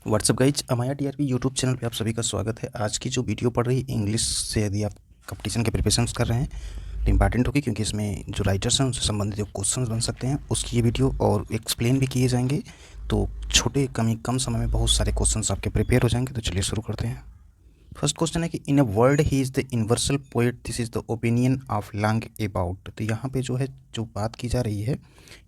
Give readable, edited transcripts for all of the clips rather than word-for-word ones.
What's up guys, अमाया TRP YouTube channel पे आप सभी का स्वागत है। आज की जो वीडियो पढ़ रही है इंग्लिश से, यदि आप कंपटीशन के प्रिपरेशंस कर रहे हैं तो इंपॉर्टेंट होगी, क्योंकि इसमें जो राइटर्स हैं उनसे संबंधित जो क्वेश्चंस बन सकते हैं उसकी ये वीडियो और एक्सप्लेन भी किए जाएंगे। तो छोटे कम समय में बहुत सारे क्वेश्चंस आपके प्रिपेयर हो जाएंगे। तो चलिए शुरू करते हैं। फर्स्ट क्वेश्चन है कि in a world he is the universal poet, this is the opinion of long about. तो यहाँ पे जो है जो बात की जा रही है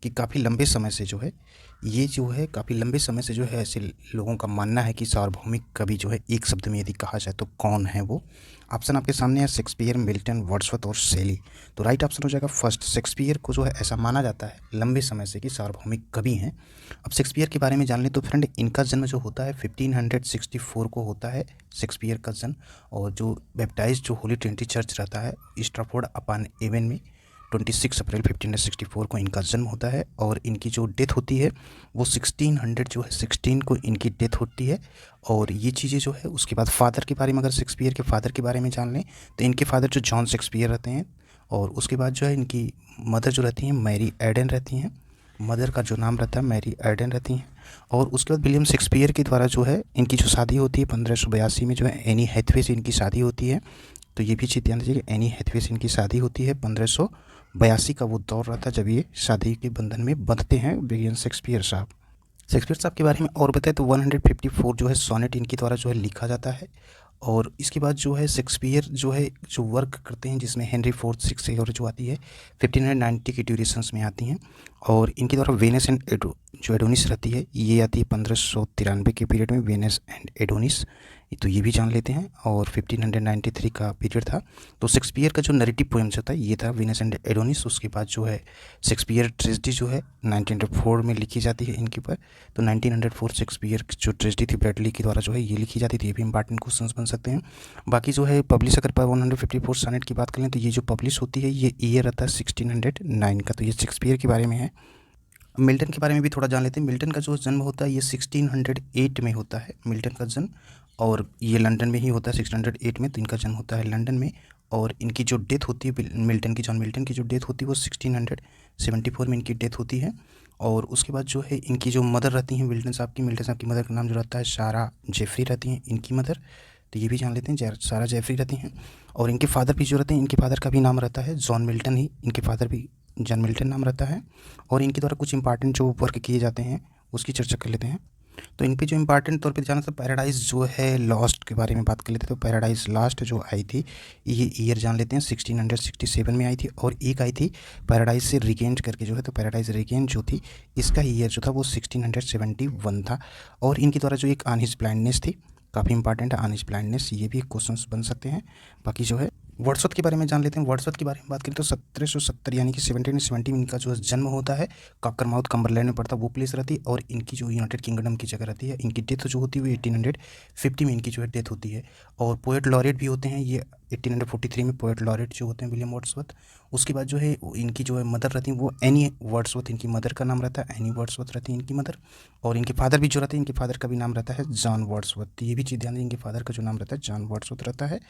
कि काफ़ी लंबे समय से जो है काफ़ी लंबे समय से जो है ऐसे लोगों का मानना है कि सार्वभौमिक कवि जो है एक शब्द में यदि कहा जाए तो कौन है वो। ऑप्शन आपके सामने है शेक्सपियर, मिल्टन, वर्ड्सवर्थ और शेली। तो राइट ऑप्शन हो जाएगा फर्स्ट, शेक्सपियर को जो है ऐसा माना जाता है लंबे समय से कि सार्वभौमिक कवि हैं। अब शेक्सपियर के बारे में जान लें तो फ्रेंड, इनका जन्म जो होता है 1564 को होता है शेक्सपियर का जन्म। और जो बैप्टाइज जो होली ट्रिनिटी चर्च रहता है स्ट्रैफोर्ड अपॉन एवन में 26 अप्रैल 1564 को इनका जन्म होता है। और इनकी जो डेथ होती है वो 16 को इनकी डेथ होती है। और ये चीज़ें जो है उसके बाद फादर के बारे में, अगर शेक्सपियर के फादर के बारे में जान लें तो इनके फादर जो जॉन शेक्सपियर रहते हैं। और उसके बाद जो है इनकी मदर जो रहती हैं मैरी एडन रहती हैं। मदर का जो नाम रहता है मैरी एडन रहती हैं। और उसके बाद विलियम शेक्सपियर के द्वारा जो है इनकी जो शादी होती है 1582 में, जो है एनी हैथवे से इनकी शादी होती है। तो ये भी चीज़ ध्यान दीजिए कि एनी हैथवे से इनकी शादी होती है। 1582 का वो दौर रहता है जब ये शादी के बंधन में बंधते हैं विलियम शेक्सपियर साहब। शेक्सपियर साहब के बारे में और बताएं तो 154 जो है सोनेट इनके द्वारा जो है लिखा जाता है। और इसके बाद जो है शेक्सपियर जो है जो वर्क करते हैं जिसमें हेनरी फोर्थ सिक्स और जो आती है 1590 की ड्यूरेशंस में आती हैं। और इनके द्वारा वेनस एंड जो एडोनिस रहती है ये आती है 1593 के पीरियड में, वेनस एंड एडोनिस। तो ये भी जान लेते हैं। और 1593 का पीरियड था। तो शेक्सपियर का जो नरेटिव पोएम्स होता है ये था वेनस एंड एडोनिस। उसके बाद जो है शेक्सपियर ट्रेजेडी जो है 1904 में लिखी जाती है इनके ऊपर। तो 1904 शेक्सपियर जो ट्रेजेडी थी ब्रैडली के द्वारा जो है ये लिखी जाती थी। ये भी इंपॉर्टेंट क्वेश्चंस बन सकते हैं। बाकी जो है पब्लिश अगर 154 सोनेट की बात करें तो ये जो पब्लिश होती है ये ईयर रहता है 1609 का। तो ये शेक्सपियर के बारे में है। मिल्टन के बारे में भी थोड़ा जान लेते हैं। मिल्टन का जो जन्म होता है ये 1608 में होता है मिल्टन का जन्म। और ये लंदन में ही होता है 1608 में। तो इनका जन्म होता है लंदन में। और इनकी जो डेथ होती है मिल्टन की, जॉन मिल्टन की जो डेथ होती है वो 1674 में इनकी डेथ होती है। और उसके बाद जो है इनकी जो मदर रहती हैं मिल्टन साहब की मदर का नाम जो रहता है सारा जेफरी रहती हैं इनकी मदर। तो ये भी जान लेते हैं, सारा जेफरी रहती हैं। और इनके फादर भी जो रहते हैं, इनके फादर का भी नाम रहता है जॉन मिल्टन ही, इनके फादर भी जॉन मिल्टन नाम रहता है। और इनके द्वारा कुछ इंपॉर्टेंट जो वर्क किए जाते हैं उसकी चर्चा कर लेते हैं। तो इन पे जो इंपॉर्टेंट तौर पे जाना था पैराडाइज जो है लॉस्ट के बारे में बात कर लेते हैं। तो पैराडाइज लॉस्ट जो आई थी ये ईयर जान लेते हैं 1667 में आई थी। और एक आई थी पैराडाइज से रिगेंड करके जो है, तो पैराडाइज रिगेंड जो थी इसका ईयर जो था वो 1671 था। और इनके द्वारा जो एक ऑन हिज ब्लाइंडनेस थी, काफ़ी इंपॉर्टेंट है ऑन हिज ब्लाइंडनेस, ये भी क्वेश्चंस बन सकते हैं। बाकी जो है वर्ड्सवर्थ के बारे में जान लेते हैं। वर्ड्सवर्थ के बारे में बात करें तो 1770 यानी कि 1770 में इनका जो जन्म होता है कॉकरमाउथ कम्बरलैंड में पड़ता है वो प्लेस रहती है। और इनकी जो यूनाइटेड किंगडम की जगह रहती है। इनकी डेथ जो होती है वो 1850 में इनकी जो है डेथ होती है। और पोएट लॉरेट भी होते हैं ये 1843 में पोएट लॉरेट जो होते हैं विलियम वर्ड्सवर्थ। उसके बाद जो है इनकी जो है मदर रहती हैं वो एनी वर्ड्सवर्थ, इनकी मदर का नाम रहता है एनी वर्ड्सवर्थ रहती है इनकी मदर। और इनके फादर भी जो रहते हैं, इनके फादर का भी नाम रहता है जॉन वर्ड्सवर्थ। तो ये भी चीज़ ध्यान दें, इनके फादर का जो नाम रहता है जॉन वर्ड्सवर्थ रहता है।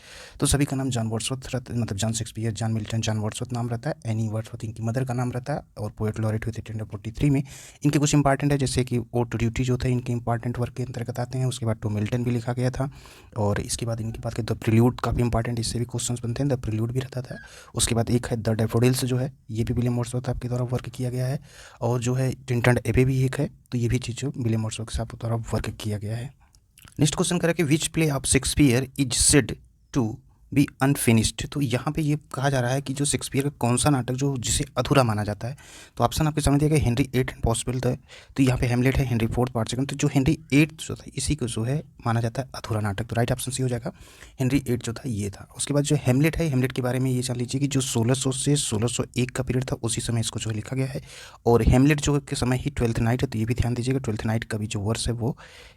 तो सभी का नाम जॉन वर्ड्सवर्थ रहता है, मतलब John Shakespeare, John Milton, John Wordsworth नाम रहता है। एनी वर्ड्सवर्थ इनकी मदर का नाम रहता है। और पोएट लॉरेट हुए थे 1843 में। इनके कुछ इंपॉर्टेंट है जैसे कि ओ टू ड्यूटी जो थे इनके इंपॉर्टेंट वर्क के अंतर्गत आते हैं। उसके बाद टू मिल्टन भी लिखा गया था। और इसके बाद इनकी बात करें द प्रिल्यूड, काफ़ी इंपॉर्टेंट, इससे भी क्वेश्चंस बनते हैं। द प्रिल्यूड भी रहता था। उसके बाद एक है द डैफोडिल्स जो है ये भी विलियम वर्ड्सवर्थ आपके द्वारा वर्क किया गया है। और जो है टिंटन एबे भी एक है। तो ये भी चीज़ जो विलियम वर्ड्सवर्थ के साथ द्वारा वर्क किया गया है। नेक्स्ट क्वेश्चन करें कि which play of Shakespeare is said to be unfinished. तो यहाँ पे ये कहा जा रहा है कि जो शेक्सपियर का कौन सा नाटक जो जिसे अधूरा माना जाता है। तो ऑप्शन आपके सामने दिया गया हेनरी एट एंड पॉसिबल था। तो यहाँ पे हेमलेट है, हेनरी फोर्थ पार्ट सेकंड। तो जो हेनरी एट जो था इसी को जो है माना जाता है अधूरा नाटक। तो राइट ऑप्शन सी हो जाएगा, हेनरी एट जो था ये था। उसके बाद जो हेमलेट है, हेमलेट के बारे में ये जान लीजिए कि जो 1600 से 1601 का पीरियड था उसी समय इसको जो लिखा गया है। और हेमलेट जो के समय ही ट्वेल्थ नाइट है। तो ये भी ध्यान दीजिएगा ट्वेल्थ नाइट का भी जो वर्ष है वो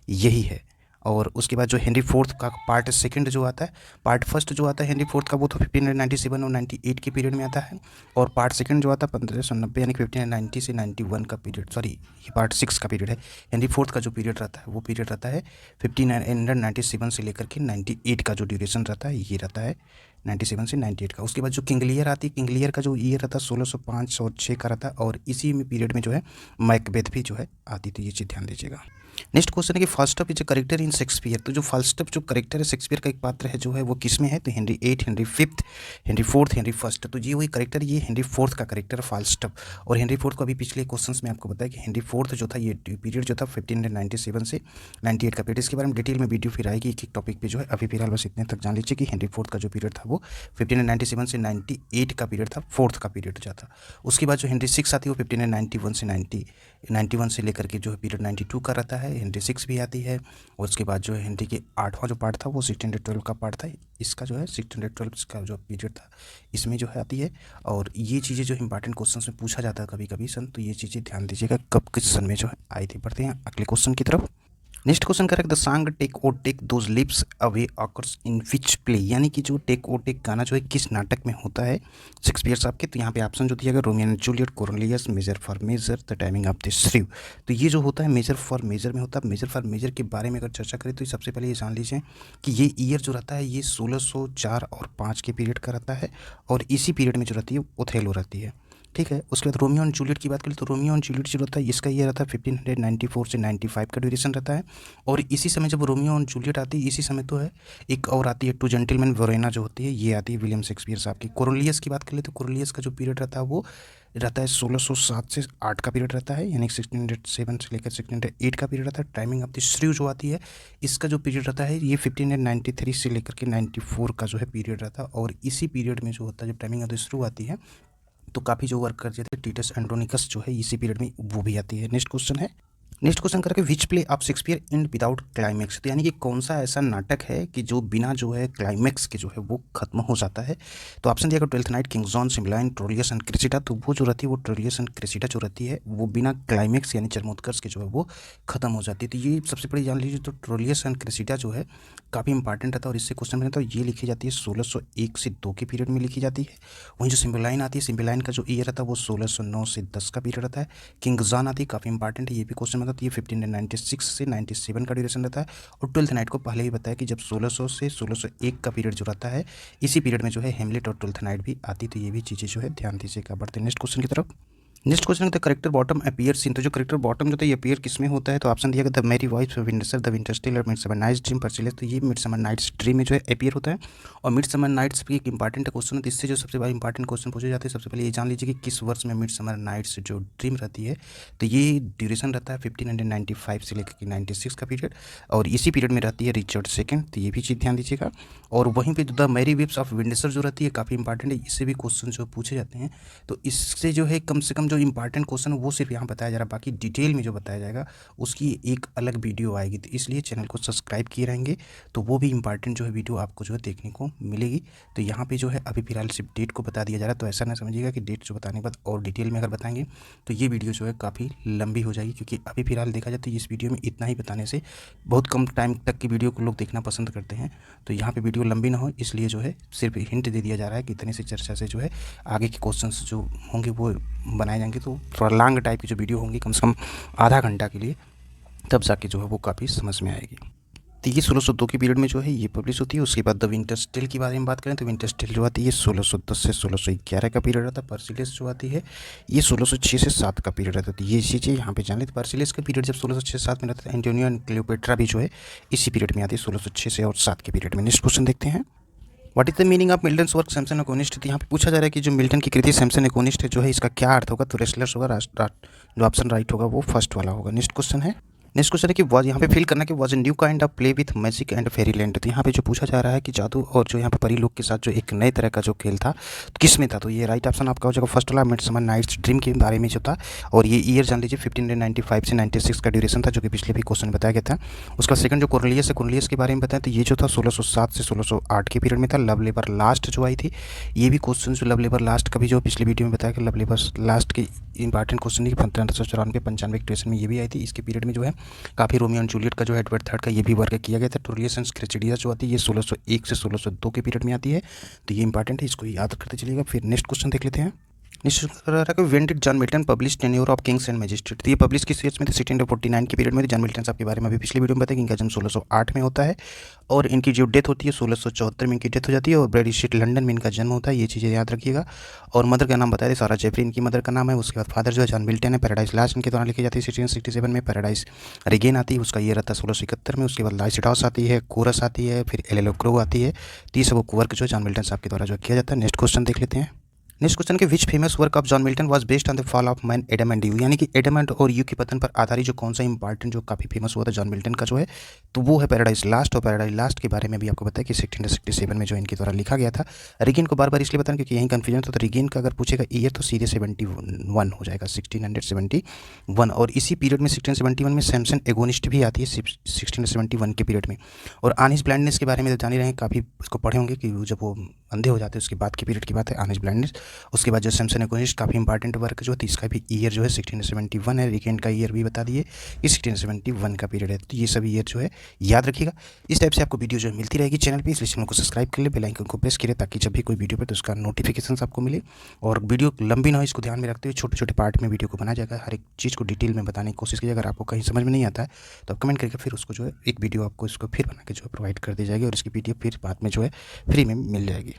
यही है। और उसके बाद जो हेनरी फोर्थ का पार्ट सेकंड जो आता है, पार्ट फर्स्ट जो आता है हेनरी फोर्थ का वो तो 1597 और 98 के पीरियड में आता है। और पार्ट सेकंड जो आता है 1590 यानी कि 1590 से 91 का पीरियड, सॉरी ये पार्ट 6 का पीरियड है। हेनरी फोर्थ का जो पीरियड रहता है वो पीरियड रहता है 1597 से लेकर के 98 का जो ड्यूरेशन रहता है ये रहता है 97 से 98 का। उसके बाद जो किंग लियर आती है, किंग लियर का जो ईयर रहता है 1605 और 6 का रहता है, और इसी में पीरियड में जो है मैकबेथ भी जो है आती थी। ये चीज़ ध्यान दीजिएगा। नेक्स्ट क्वेश्चन है कि Falstaff is a character in Shakespeare. तो जो फाल्स्टफ जो करेक्टर है शेक्सपियर का एक पात्र है जो है वो किस में है, तो हेनरी 8, हेनरी 5, हेनरी 4, हेनरी 1। तो ये वही करेक्टर, ये हेनरी 4 का करेक्टर फाल्स्टफ। और हेनरी 4 को अभी पिछले क्वेश्चंस में आपको बताया कि हेनरी 4 जो था, ये पीरियड जो था 1597 से 98 का पीरियड। इसके बारे में डिटेल में वीडियो फिर आएगी एक एक टॉपिक पे जो है। अभी फिलहाल बस इतने तक जान लीजिए कि हेनरी 4 का जो पीरियड था वो 1597 से 98 का पीरियड था, 4th का पीरियड जो था। उसके बाद जो हेनरी 6 आती है वो 1591 से 91 से लेकर के जो है पीरियड 92 का रहता है। हेनरी 6 भी आती है। और उसके बाद जो है हेनरी के 8वां जो पार्ट था वो 1612 का पार्ट था। इसका जो है 1612 का जो पीरियड था इसमें जो है आती है। और ये चीज़ें जो इंपॉर्टेंट क्वेश्चन में पूछा जाता है कभी कभी सन, तो ये चीज़ें ध्यान दीजिएगा कब किस सन में जो है आई थी। बढ़ते हैं अगले क्वेश्चन की तरफ। Next question correct the song take O take those lips away occurs in which play. यानी कि जो टेक ओ टेक गाना जो है किस नाटक में होता है शेक्सपियर साहब के। तो यहाँ पे ऑप्शन जो दिया गया Romeo and Juliet, Coriolanus, Measure for Measure, the Taming of the Shrew. तो ये जो होता है मेजर फॉर मेजर में होता है। मेजर फॉर मेजर के बारे में अगर चर्चा करें तो सबसे पहले ये जान लीजिए कि ये ईयर जो रहता है ये 1604 और 5 के पीरियड का रहता है। और इसी पीरियड में जो रहती है ओथेलो रहती है, ठीक है। उसके बाद रोमियो एंड जूलियट की बात करें तो रोमियो एंड जूलियट जो रहता है इसका ये रहता है 1594 से 95 का ड्यूरेशन रहता है। और इसी समय जब रोमियो एंड जूलियट आती है इसी समय तो है एक और आती है टू जेंटलमैन वोरेना जो होती है, ये आती है विलियम शेक्सपियर साहब की। कोरोनिलियस की बात करें तो कोरोनिलियस का जो पीरियड रहता है वो रहता है 1607 से 8 का पीरियड रहता है, यानी 1607 से लेकर 1608 का पीरियड रहता है। टाइमिंग ऑफ द श्रीव जो आती है इसका जो पीरियड रहता है ये 1593 से लेकर के 94 का जो है पीरियड रहता है। और इसी पीरियड में जो होता है जब टाइमिंग ऑफ द श्रीव आती है तो काफ़ी जो वर्क करते थे टीटस एंड्रोनिकस जो है इसी पीरियड में वो भी आती है। नेक्स्ट क्वेश्चन है, नेक्स्ट क्वेश्चन करके विच play of Shakespeare and without climax. तो यानी कि कौन सा ऐसा नाटक है कि जो बिना जो है क्लाइमैक्स के जो है वो खत्म हो जाता है। तो ऑप्शन दिया गया Twelfth Night, King John, Cymbeline, Troilus and Cressida. तो वो जो रहती है वो ट्रोलियस एंड क्रेसिडा जो रहती है वो बिना क्लाइमैक्स यानी चरमोत्कर्ष के जो है वो खत्म हो जाती है। तो ये सबसे बड़ी जान लीजिए। तो ट्रोलियस एंड क्रेसिडा जो है काफ़ी इंपॉर्टेंट रहता है और इससे क्वेश्चन बनता है। तो ये लिखी जाती है 1601 से 2 के पीरियड में लिखी जाती है। वहीं जो सिम्बलाइन आती है, सिम्बलाइन का जो ईयर रहता है वो 1609 से 10 का पीरियड रहता है। किंग जॉन आती है, काफ़ी इंपॉर्टेंट है, ये भी क्वेश्चन बनता है। ये 1596 से 97 का ड्यूरेशन रहता है। और ट्वेल्थ नाइट को पहले ही बताया कि जब 1600 से 1601 का पीरियड जो रहता है इसी पीरियड में जो है हेमलेट और ट्वेल्थ नाइट भी आती। तो ये भी चीज़ें जो है ध्यान दीजिएगा। बढ़ते हैं नेक्स्ट क्वेश्चन की तरफ। नेक्स्ट क्वेश्चन है द करेक्टर बॉटम अपीयर्स इन। तो जो करेक्टर बॉटम जो है ये अपीयर किस में होता है। तो ऑप्शन दिया गया द मेरी voice, Windsor, the winter still और मिडसमर नाइट्स ड्रीम, परसिलेस। तो ये मिडसमर नाइट्स ड्रीम में जो है अपीयर होता है। और मिडसमर नाइट्स भी एक इंपॉर्टेंट क्वेश्चन है। तो इससे जो सबसे बड़ा इंपॉर्टेंट क्वेश्चन पूछे जाते हैं सबसे पहले ये जान लीजिए कि किस वर्ष में मिडसमर नाइट्स जो ड्रीम रहती है। तो ये ड्यूरेशन रहता है 1595 से लेकर 96 का पीरियड। और इसी पीरियड में रहती है रिचर्ड सेकेंड। तो ये भी चीज़ ध्यान दीजिएगा। और वहीं पर the merry wives of Windsor जो रहती है काफ़ी इंपॉर्टेंट है, इससे भी क्वेश्चन जो पूछे जाते हैं। तो इससे जो है कम से कम जो इंपॉर्टेंट क्वेश्चन वो सिर्फ यहाँ बताया जा रहा है, बाकी डिटेल में जो बताया जाएगा उसकी एक अलग वीडियो आएगी। तो इसलिए चैनल को सब्सक्राइब किए रहेंगे तो वो भी इंपॉर्टेंट जो है वीडियो आपको जो है देखने को मिलेगी। तो यहाँ पे जो है अभी फिलहाल सिर्फ डेट को बता दिया जा रहा है। तो ऐसा ना समझिएगा कि डेट जो बताने के बाद और डिटेल में अगर बताएंगे तो ये वीडियो जो है काफ़ी लंबी हो जाएगी, क्योंकि अभी फिलहाल देखा जाए तो इस वीडियो में इतना ही बताने से बहुत कम टाइम तक की वीडियो को लोग देखना पसंद करते हैं। तो यहाँ पर वीडियो लंबी ना हो इसलिए जो है सिर्फ हिंट दे दिया जा रहा है कि इतने से चर्चा से जो है आगे के क्वेश्चन जो होंगे वो बनाए जाएंगे। तो थोड़ा लॉन्ग टाइप की जो वीडियो होंगी कम से कम आधा घंटा के लिए, तब जाके जो है वो काफ़ी समझ में आएगी। तो ये 1602 के पीरियड में जो है ये पब्लिश होती है। उसके बाद द विंटर स्टिल के बारे में बात करें तो विंटर स्टिल जो आती है 1610 से 1611 का पीरियड रहता है। पर्सिलेस जो आती है ये 1606 से 7 का पीरियड रहता है। तो ये चीज़ें यहाँ पे जान लेते। पर्सिलेस का पीरियड जब 1606-7 में रहता है। एंटोनियो एंड क्लियोपेट्रा भी जो है इसी पीरियड में आती है 1606 से और 7 के पीरियड में। नेक्स्ट क्वेश्चन देखते हैं, what is the meaning of Milton's work Samson Agonistes. तो यहाँ पे पूछा जा रहा है कि जो मिल्टन की कृति सैमसन एकोनिस्ट है जो है इसका क्या अर्थ होगा। तो रेस्लर्स होगा, जो ऑप्शन राइट होगा वो फर्स्ट वाला होगा। नेक्स्ट क्वेश्चन है, नेक्स्ट क्वेश्चन है कि वाज यहाँ पे फील करना कि was a new kind of play with magic and Fairyland. तो यहाँ पे जो पूछा जा रहा है कि जादू और जो यहाँ पे परी लोग के साथ जो एक नए तरह का जो खेल था तो किस में था। तो ये राइट ऑप्शन आपका हो जाएगा फर्स्ट वाला, मिडसमर नाइट्स ड्रीम के बारे में जो था। और ये ईयर जान लीजिए 1595 से 96 का ड्यूरेशन था, जो कि पिछले भी क्वेश्चन बताया गया था। उसका सेकंड जो कोर्नेलियस है, कोर्नेलियस के बारे में बताया तो ये जो था 1607 से 1608 के पीरियड में था। लव लेबर लास्ट जो आई थी, ये भी क्वेश्चन जो लव लेबर लास्ट का भी जो पिछले वीडियो में बताया कि लव लेबर लास्ट की इंपॉर्टेंट क्वेश्चन है कि 1594-95 ड्यूरेशन में ये भी आई थी। इसके पीरियड में जो है काफ़ी रोमियो एंड जूलियट का जो है एडवर्ड थर्ड का ये भी वर्क किया गया था। ट्रोलियस एंड क्रेसिडिया जो आती है ये 1601 से 1602 के पीरियड में आती है। तो ये इंपॉर्टेंट है, इसको याद करते चलिएगा। फिर नेक्स्ट क्वेश्चन देख लेते हैं। When did John Milton publish tenure of Kings and magistrate. तो ये पब्लिश किस ईयर में थे? 1649 के पीरियड में। जॉन मिल्टन साहब के बारे में अभी पिछले वीडियो में बताया कि इनका जन्म 1608 में होता है और इनकी जो डेथ होती है 1674 में इनकी डेथ हो जाती है और ब्रैडी स्ट्रीट लंदन में इनका जन्म होता है। ये चीज़ें याद रखिएगा। और मदर का नाम बताया सारा जेफरी इनकी मदर का नाम है। उसके बाद फादर जो है जॉन मिल्टन है। पैराडाइज लास्ट इनके दौरान लिखी जाती है 1667 में। पैराडाइज रिगेन आती है, उसका ईयर आता है 1671 में। उसके बाद लाइसिडास आती है, कोरस आती है, फिर एलेलो क्रो आती है। तो ये सब वर्क जो है जॉन मिल्टन साहब के द्वारा जो किया जाता है। नेक्स्ट क्वेश्चन देख लेते हैं। नेक्स्ट क्वेश्चन के which famous work of John Milton was based on the fall of man Adam and you. यानी कि एडम एंड और यू के पतन पर आधारित जो कौन सा इंपॉर्टेंट जो काफ़ी फेमस हुआ था जॉन मिल्टन का जो है, तो वो है पैराडाइज लास्ट। और पैराडाइज लास्ट के बारे में भी आपको बताया कि 1667 में जो इनके द्वारा लिखा गया था। रिगेन को बार बार इसलिए बताना क्योंकि यही कन्फ्यूजन था। तो रिगेन का अगर पूछेगा ईयर तो सीधे 71 हो जाएगा, 1671। और इसी पीरियड में 1671 में सैमसन एगोनिस्ट भी आती है 1671 के पीरियड में। और आनिस ब्लाइंडनेस के बारे में तो जान ही रहे हैं, काफ़ी उसको पढ़े होंगे कि जब वो अंधे हो जाते हैं उसके बाद के पीरियड की बात है आनिस ब्लाइंडनेस। उसके बाद जो सैमसन एगोनिस्ट काफ़ी इंपॉर्टेंट वर्क जो है, तो इसका भी ईयर जो है 1671 है। रिगेन का ईयर भी बता दिए कि 1671 का पीरियड है। तो ये सभी ईयर जो है याद रखिएगा। इस टाइप से आपको वीडियो जो है मिलती रहेगी चैनल पे, इसलिए चैनल को सब्सक्राइब कर ले, बेल आइकन को प्रेस करें ताकि जब भी कोई वीडियो पे तो उसका नोटिफिकेशन आपको मिले। और वीडियो लंबी ना हो इसको ध्यान में रखते हुए छोटे छोटे पार्ट में वीडियो को बनाया जाएगा। हर एक चीज़ को डिटेल में बताने की कोशिश कीजिए। अगर आपको कहीं समझ में नहीं आता है तो आप कमेंट करके फिर उसको जो है एक वीडियो आपको इसको फिर बना के जो है प्रोवाइड कर दी जाएगी और इसकी PDF फिर बाद में जो है फ्री में मिल जाएगी।